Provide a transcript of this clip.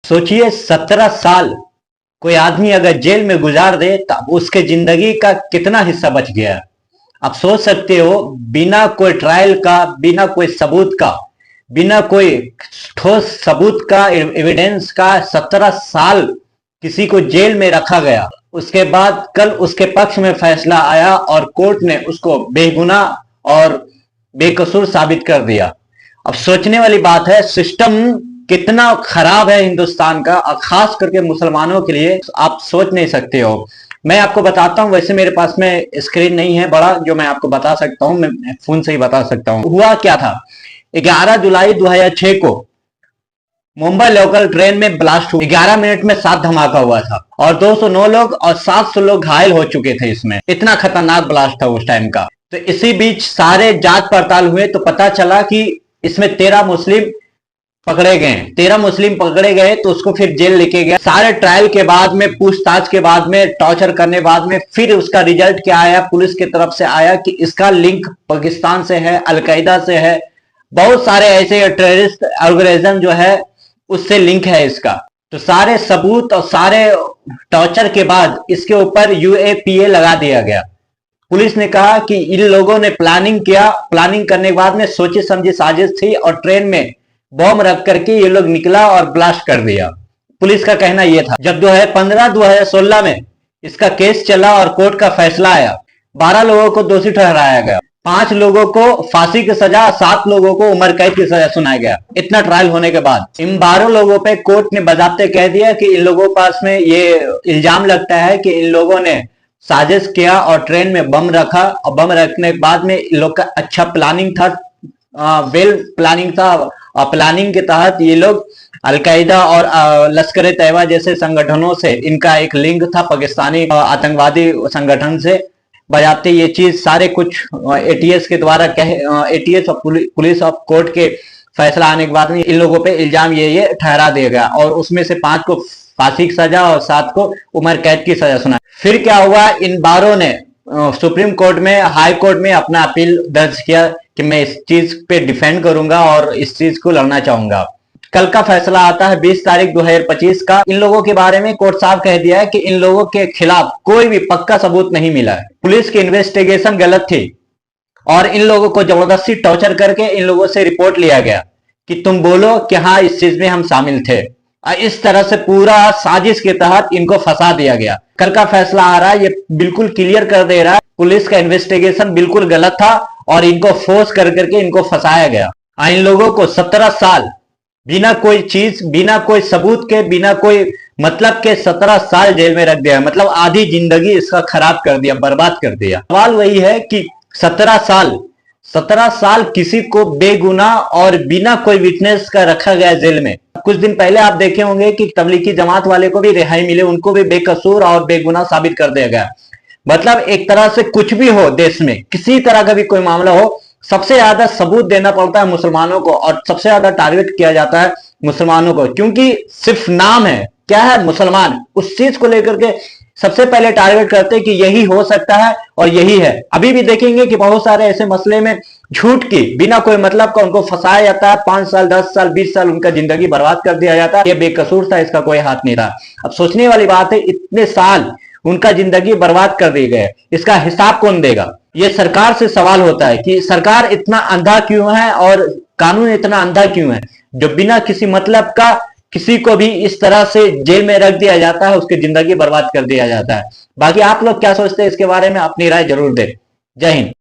सोचिए 17 साल कोई आदमी अगर जेल में गुजार दे तब उसके जिंदगी का कितना हिस्सा बच गया। आप सोच सकते हो, बिना कोई ट्रायल का, बिना कोई सबूत का, बिना कोई ठोस सबूत का, एविडेंस का 17 साल किसी को जेल में रखा गया। उसके बाद कल उसके पक्ष में फैसला आया और कोर्ट ने उसको बेगुनाह और बेकसूर साबित कर दिया। अब सोचने वाली बात है, सिस्टम कितना खराब है हिंदुस्तान का, और खास करके मुसलमानों के लिए आप सोच नहीं सकते हो। मैं आपको बताता हूं, वैसे मेरे पास में स्क्रीन नहीं है बड़ा जो मैं आपको बता सकता हूं, मैं फोन से ही बता सकता हूं। हुआ क्या था, 11 जुलाई 2006 को मुंबई लोकल ट्रेन में ब्लास्ट हुआ। 11 मिनट में 7 धमाका हुआ था और 209 लोग और 700 लोग घायल हो चुके थे। इसमें इतना खतरनाक ब्लास्ट था उस टाइम का। तो इसी बीच सारे जांच पड़ताल हुए तो पता चला कि इसमें 13 मुस्लिम पकड़े गए। 13 मुस्लिम पकड़े गए तो उसको फिर जेल लेके गया। सारे ट्रायल के बाद में, पूछताछ के बाद में, टॉर्चर करने बाद में फिर उसका रिजल्ट क्या आया, पुलिस की तरफ से आया कि इसका लिंक पाकिस्तान से है, अलकायदा से है, बहुत सारे ऐसे टेररिस्ट ऑर्गेनाइजेशन जो है उससे लिंक है इसका। तो सारे सबूत और सारे टॉर्चर के बाद इसके ऊपर यूएपीए लगा दिया गया। पुलिस ने कहा कि इन लोगों ने प्लानिंग किया, प्लानिंग करने के बाद में सोची समझी साजिश थी और ट्रेन में बॉम्ब रख करके ये लोग निकला और ब्लास्ट कर दिया। पुलिस का कहना यह था। जब 2015-2016 में इसका केस चला और कोर्ट का फैसला आया, 12 लोगों को दोषी ठहराया गया, 5 लोगों को फांसी की सजा, 7 लोगों को उम्र कैद की सजा सुनाया गया। इतना ट्रायल होने के बाद इन 12 लोगों पे कोर्ट ने बजाते कह दिया कि इन लोगों के पास में ये इल्जाम लगता है कि इन लोगों ने साजिश किया और ट्रेन में बम रखा, और बम रखने के बाद में इन लोग का अच्छा प्लानिंग था, वेल प्लानिंग था, और प्लानिंग के तहत ये लोग अलकायदा और लश्कर ए तैयबा जैसे संगठनों से इनका एक लिंक था, पाकिस्तानी आतंकवादी संगठन से। बजाते ये चीज सारे कुछ एटीएस के द्वारा एटीएस और पुलिस और कोर्ट के फैसला आने के बाद में इन लोगों पे इल्जाम ये ठहरा दिया गया और उसमें से 5 को फांसी की सजा और 7 को उम्र कैद की सजा सुना। फिर क्या हुआ, इन 12 ने सुप्रीम कोर्ट में, हाई कोर्ट में अपना अपील दर्ज किया कि मैं इस चीज पे डिफेंड करूंगा और इस चीज को लड़ना चाहूंगा। कल का फैसला आता है 20 तारीख 2025 का। इन लोगों के बारे में कोर्ट साहब कह दिया है कि इन लोगों के खिलाफ कोई भी पक्का सबूत नहीं मिला है, पुलिस की इन्वेस्टिगेशन गलत थी और इन लोगों को जबरदस्ती टॉर्चर करके इन लोगों से रिपोर्ट लिया गया कि तुम बोलो कि हाँ इस चीज में हम शामिल थे। इस तरह से पूरा साजिश के तहत इनको फंसा दिया गया। कल का फैसला आ रहा है, ये बिल्कुल क्लियर कर दे रहा है पुलिस का इन्वेस्टिगेशन बिल्कुल गलत था और इनको फोर्स कर करके इनको फंसाया गया। इन लोगों को 17 साल बिना कोई चीज, बिना कोई सबूत के, बिना कोई मतलब के 17 साल जेल में रख दिया। मतलब आधी जिंदगी इसका खराब कर दिया, बर्बाद कर दिया। सवाल वही है कि 17 साल किसी को बेगुनाह और बिना कोई विटनेस का रखा गया जेल में। कुछ दिन पहले आप देखे होंगे कि तबलीगी जमात वाले को भी रिहाई मिले, उनको भी बेकसूर और बेगुनाह साबित कर दिया गया। मतलब एक तरह से कुछ भी हो देश में, किसी तरह का भी कोई मामला हो, सबसे ज्यादा सबूत देना पड़ता है मुसलमानों को और सबसे ज्यादा टारगेट किया जाता है मुसलमानों को, क्योंकि सिर्फ नाम है, क्या है, मुसलमान। उस चीज को लेकर के सबसे पहले टारगेट करते हैं कि यही हो सकता है और यही है। अभी भी देखेंगे कि बहुत सारे ऐसे मसले में झूठ की, बिना कोई मतलब का उनको फंसाया जाता है। 5 साल, 10 साल, 20 साल उनका जिंदगी बर्बाद कर दिया जाता है। ये बेकसूर था, इसका कोई हाथ नहीं था। अब सोचने वाली बात है, इतने साल उनका जिंदगी बर्बाद कर दिए गए, इसका हिसाब कौन देगा? ये सरकार से सवाल होता है कि सरकार इतना अंधा क्यों है और कानून इतना अंधा क्यों है, जो बिना किसी मतलब का किसी को भी इस तरह से जेल में रख दिया जाता है, उसकी जिंदगी बर्बाद कर दिया जाता है। बाकी आप लोग क्या सोचते हैं इसके बारे में, अपनी राय जरूर दें। जय हिंद।